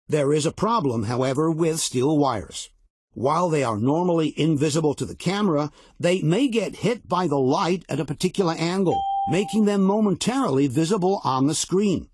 There is a problem, however, with steel wires. While they are normally invisible to the camera, they may get hit by the light at a particular angle, making them momentarily visible on the screen.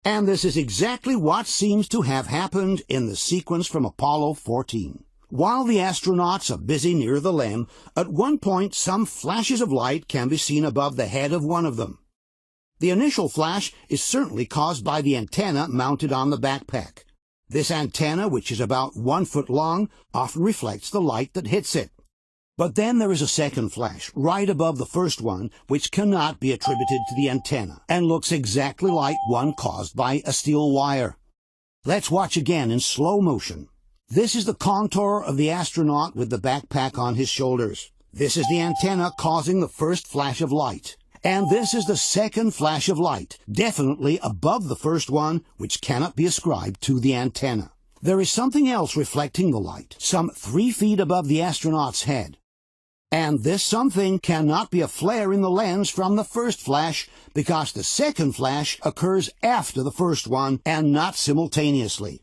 And this is exactly what seems to have happened in the sequence from Apollo 14. While the astronauts are busy near the LEM, at one point some flashes of light can be seen above the head of one of them. The initial flash is certainly caused by the antenna mounted on the backpack. This antenna, which is about 1 foot long, often reflects the light that hits it. But then there is a second flash, right above the first one, which cannot be attributed to the antenna, and looks exactly like one caused by a steel wire. Let's watch again in slow motion. This is the contour of the astronaut with the backpack on his shoulders. This is the antenna causing the first flash of light. And this is the second flash of light, definitely above the first one, which cannot be ascribed to the antenna. There is something else reflecting the light, some 3 feet above the astronaut's head. And this something cannot be a flare in the lens from the first flash, because the second flash occurs after the first one and not simultaneously.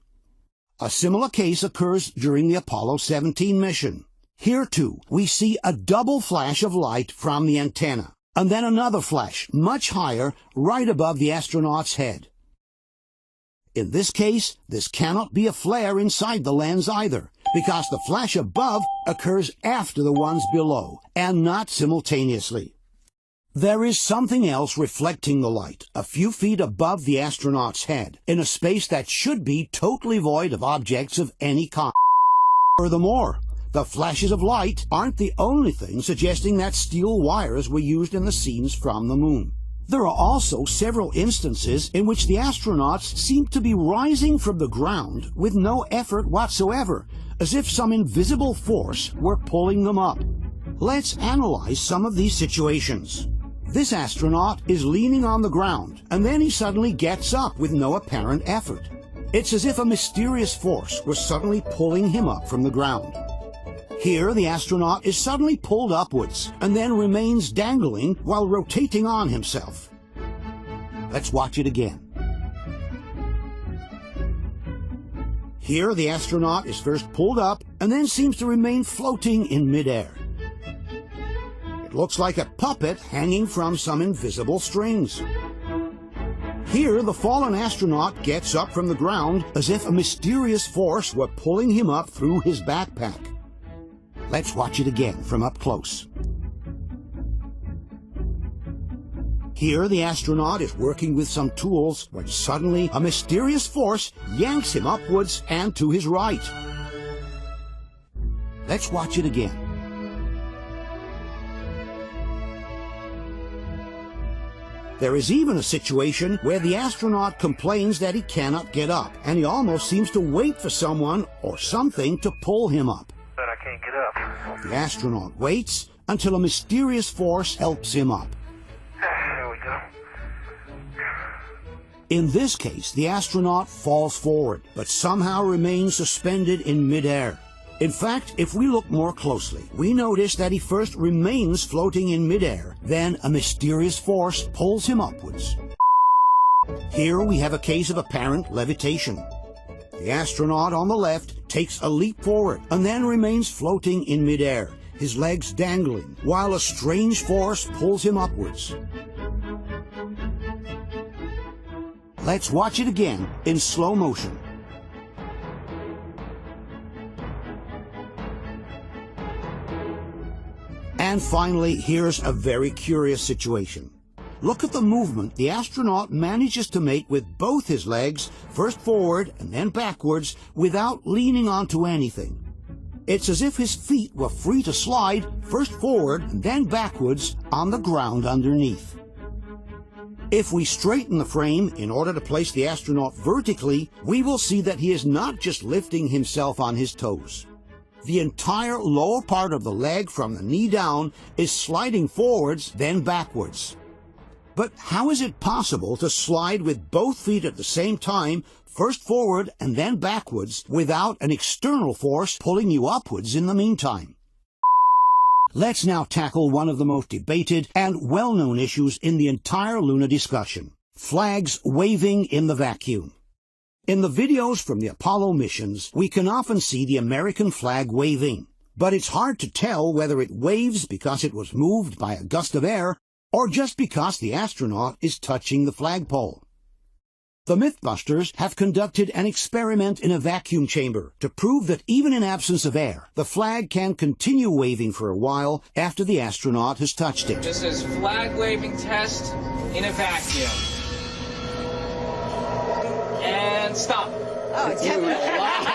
A similar case occurs during the Apollo 17 mission. Here, too, we see a double flash of light from the antenna, and then another flash, much higher, right above the astronaut's head. In this case, this cannot be a flare inside the lens either, because the flash above occurs after the ones below, and not simultaneously. There is something else reflecting the light, a few feet above the astronaut's head, in a space that should be totally void of objects of any kind. Furthermore, the flashes of light aren't the only thing suggesting that steel wires were used in the scenes from the moon. There are also several instances in which the astronauts seem to be rising from the ground with no effort whatsoever, as if some invisible force were pulling them up. Let's analyze some of these situations. This astronaut is leaning on the ground, and then he suddenly gets up with no apparent effort. It's as if a mysterious force was suddenly pulling him up from the ground. Here, the astronaut is suddenly pulled upwards and then remains dangling while rotating on himself. Let's watch it again. Here, the astronaut is first pulled up and then seems to remain floating in midair. It looks like a puppet hanging from some invisible strings. Here, the fallen astronaut gets up from the ground as if a mysterious force were pulling him up through his backpack. Let's watch it again from up close. Here, the astronaut is working with some tools when suddenly a mysterious force yanks him upwards and to his right. Let's watch it again. There is even a situation where the astronaut complains that he cannot get up, and he almost seems to wait for someone or something to pull him up. But I can't get up. The astronaut waits until a mysterious force helps him up. There we go. In this case, the astronaut falls forward, but somehow remains suspended in midair. In fact, if we look more closely, we notice that he first remains floating in midair, then a mysterious force pulls him upwards. Here we have a case of apparent levitation. The astronaut on the left takes a leap forward and then remains floating in midair, his legs dangling, while a strange force pulls him upwards. Let's watch it again in slow motion. And finally, here's a very curious situation. Look at the movement the astronaut manages to make with both his legs, first forward and then backwards, without leaning onto anything. It's as if his feet were free to slide, first forward and then backwards, on the ground underneath. If we straighten the frame in order to place the astronaut vertically, we will see that he is not just lifting himself on his toes. The entire lower part of the leg from the knee down is sliding forwards, then backwards. But how is it possible to slide with both feet at the same time, first forward and then backwards, without an external force pulling you upwards in the meantime? Let's now tackle one of the most debated and well-known issues in the entire lunar discussion: flags waving in the vacuum. In the videos from the Apollo missions, we can often see the American flag waving, but it's hard to tell whether it waves because it was moved by a gust of air or just because the astronaut is touching the flagpole. The Mythbusters have conducted an experiment in a vacuum chamber to prove that even in absence of air, the flag can continue waving for a while after the astronaut has touched it. This is flag waving test in a vacuum. And stop. Oh, it's moving a lot.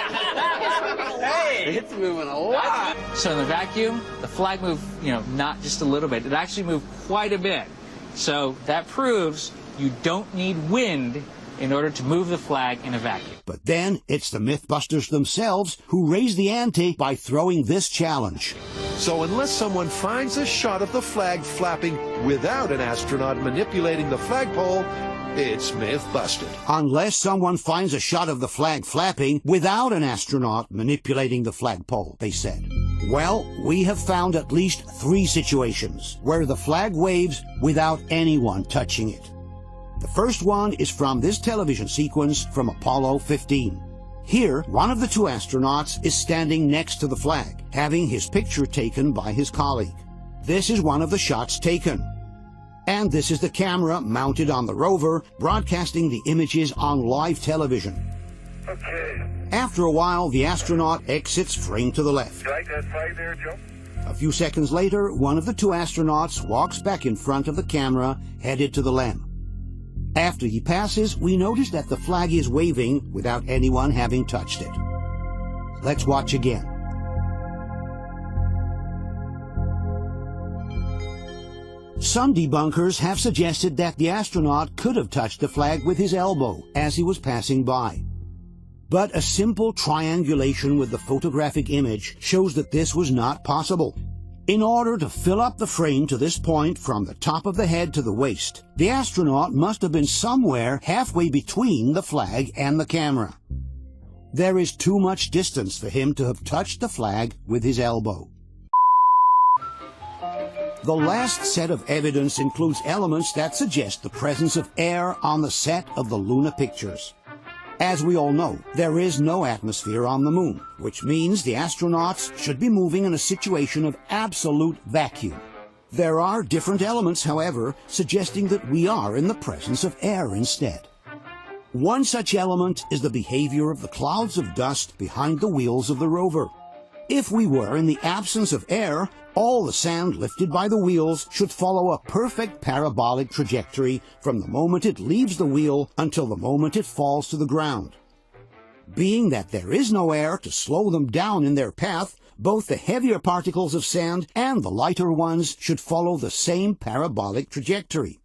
Hey! It's moving a lot. So in the vacuum, the flag moved, not just a little bit. It actually moved quite a bit. So that proves you don't need wind in order to move the flag in a vacuum. But then it's the Mythbusters themselves who raise the ante by throwing this challenge. So unless someone finds a shot of the flag flapping without an astronaut manipulating the flagpole, it's myth busted. Unless someone finds a shot of the flag flapping without an astronaut manipulating the flagpole, they said. Well, we have found at least 3 situations where the flag waves without anyone touching it. The first one is from this television sequence from Apollo 15. Here, one of the 2 astronauts is standing next to the flag, having his picture taken by his colleague. This is one of the shots taken. And this is the camera mounted on the rover, broadcasting the images on live television. Okay. After a while, the astronaut exits frame to the left. You like that flag there, Joe? A few seconds later, one of the 2 astronauts walks back in front of the camera, headed to the LEM. After he passes, we notice that the flag is waving without anyone having touched it. Let's watch again. Some debunkers have suggested that the astronaut could have touched the flag with his elbow as he was passing by. But a simple triangulation with the photographic image shows that this was not possible. In order to fill up the frame to this point from the top of the head to the waist, the astronaut must have been somewhere halfway between the flag and the camera. There is too much distance for him to have touched the flag with his elbow. The last set of evidence includes elements that suggest the presence of air on the set of the lunar pictures. As we all know, there is no atmosphere on the moon, which means the astronauts should be moving in a situation of absolute vacuum. There are different elements, however, suggesting that we are in the presence of air instead. One such element is the behavior of the clouds of dust behind the wheels of the rover. If we were in the absence of air, all the sand lifted by the wheels should follow a perfect parabolic trajectory from the moment it leaves the wheel until the moment it falls to the ground. Being that there is no air to slow them down in their path, both the heavier particles of sand and the lighter ones should follow the same parabolic trajectory.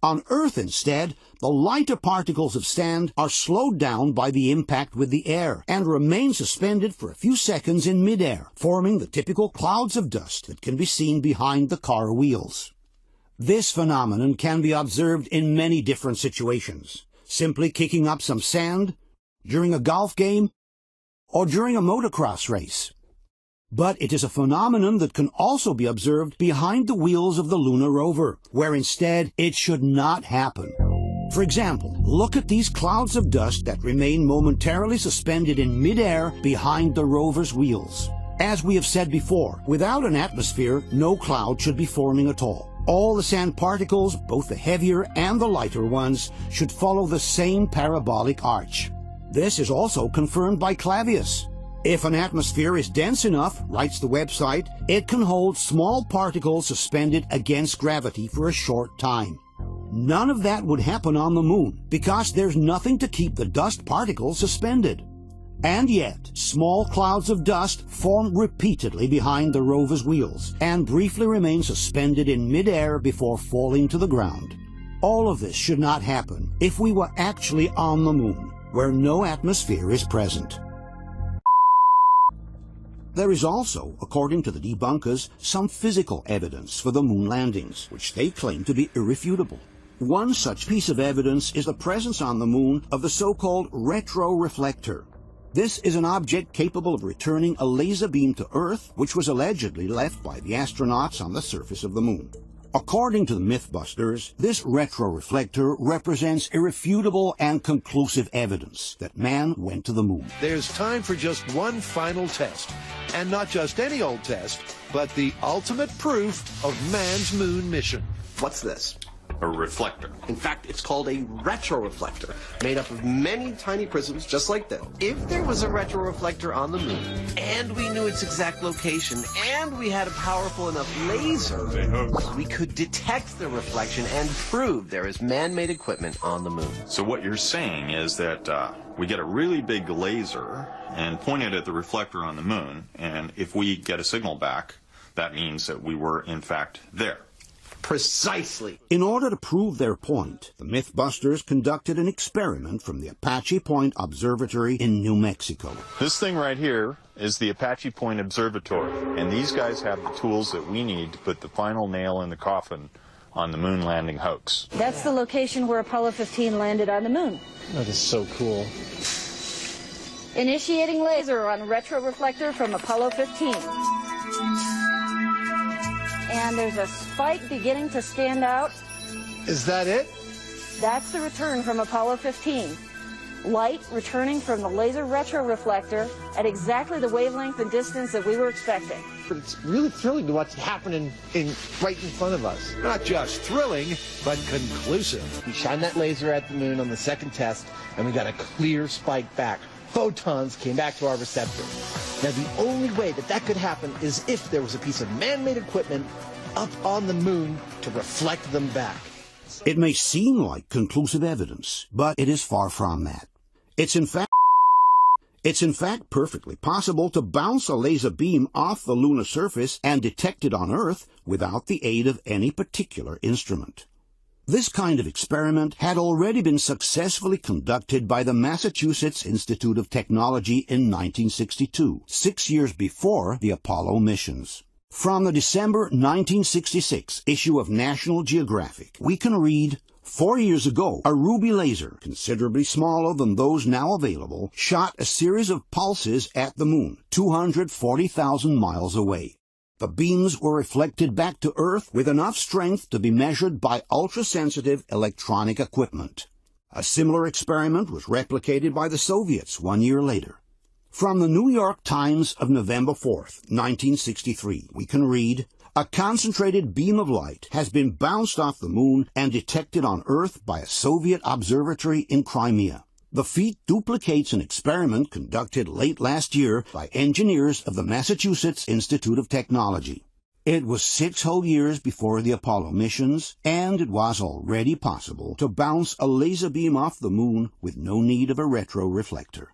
On Earth, instead, the lighter particles of sand are slowed down by the impact with the air and remain suspended for a few seconds in midair, forming the typical clouds of dust that can be seen behind the car wheels. This phenomenon can be observed in many different situations, simply kicking up some sand, during a golf game, or during a motocross race. But it is a phenomenon that can also be observed behind the wheels of the lunar rover, where instead it should not happen. For example, look at these clouds of dust that remain momentarily suspended in midair behind the rover's wheels. As we have said before, without an atmosphere, no cloud should be forming at all. All the sand particles, both the heavier and the lighter ones, should follow the same parabolic arch. This is also confirmed by Clavius. If an atmosphere is dense enough, writes the website, it can hold small particles suspended against gravity for a short time. None of that would happen on the moon, because there's nothing to keep the dust particles suspended. And yet, small clouds of dust form repeatedly behind the rover's wheels, and briefly remain suspended in midair before falling to the ground. All of this should not happen if we were actually on the moon, where no atmosphere is present. There is also, according to the debunkers, some physical evidence for the moon landings, which they claim to be irrefutable. One such piece of evidence is the presence on the moon of the so-called retroreflector. This is an object capable of returning a laser beam to Earth, which was allegedly left by the astronauts on the surface of the moon. According to the Mythbusters, this retroreflector represents irrefutable and conclusive evidence that man went to the moon. There's time for just one final test. And not just any old test, but the ultimate proof of man's moon mission. What's this? A reflector. In fact, it's called a retroreflector, made up of many tiny prisms just like this. If there was a retroreflector on the moon, and we knew its exact location, and we had a powerful enough laser, we could detect the reflection and prove there is man-made equipment on the moon. So what you're saying is that we get a really big laser and point it at the reflector on the moon, and if we get a signal back, that means that we were in fact there. Precisely. In order to prove their point, the Mythbusters conducted an experiment from the Apache Point Observatory in New Mexico. This thing right here is the Apache Point Observatory, and these guys have the tools that we need to put the final nail in the coffin on the moon landing hoax. That's the location where Apollo 15 landed on the moon. That is so cool. Initiating laser on retroreflector from Apollo 15. And there's a spike beginning to stand out. Is that it? That's the return from Apollo 15. Light returning from the laser retroreflector at exactly the wavelength and distance that we were expecting. But it's really thrilling to watch it happen right in front of us. Not just thrilling, but conclusive. We shined that laser at the moon on the second test, and we got a clear spike back. Photons came back to our receptor. Now, the only way that that could happen is if there was a piece of man-made equipment up on the moon to reflect them back. It may seem like conclusive evidence, but it is far from that. It's in fact perfectly possible to bounce a laser beam off the lunar surface and detect it on Earth without the aid of any particular instrument. This kind of experiment had already been successfully conducted by the Massachusetts Institute of Technology in 1962, 6 years before the Apollo missions. From the December 1966 issue of National Geographic, we can read, 4 years ago, a ruby laser, considerably smaller than those now available, shot a series of pulses at the moon, 240,000 miles away. The beams were reflected back to Earth with enough strength to be measured by ultra-sensitive electronic equipment. A similar experiment was replicated by the Soviets 1 year later. From the New York Times of November 4th, 1963, we can read, a concentrated beam of light has been bounced off the moon and detected on Earth by a Soviet observatory in Crimea. The feat duplicates an experiment conducted late last year by engineers of the Massachusetts Institute of Technology. It was 6 whole years before the Apollo missions, and it was already possible to bounce a laser beam off the moon with no need of a retroreflector.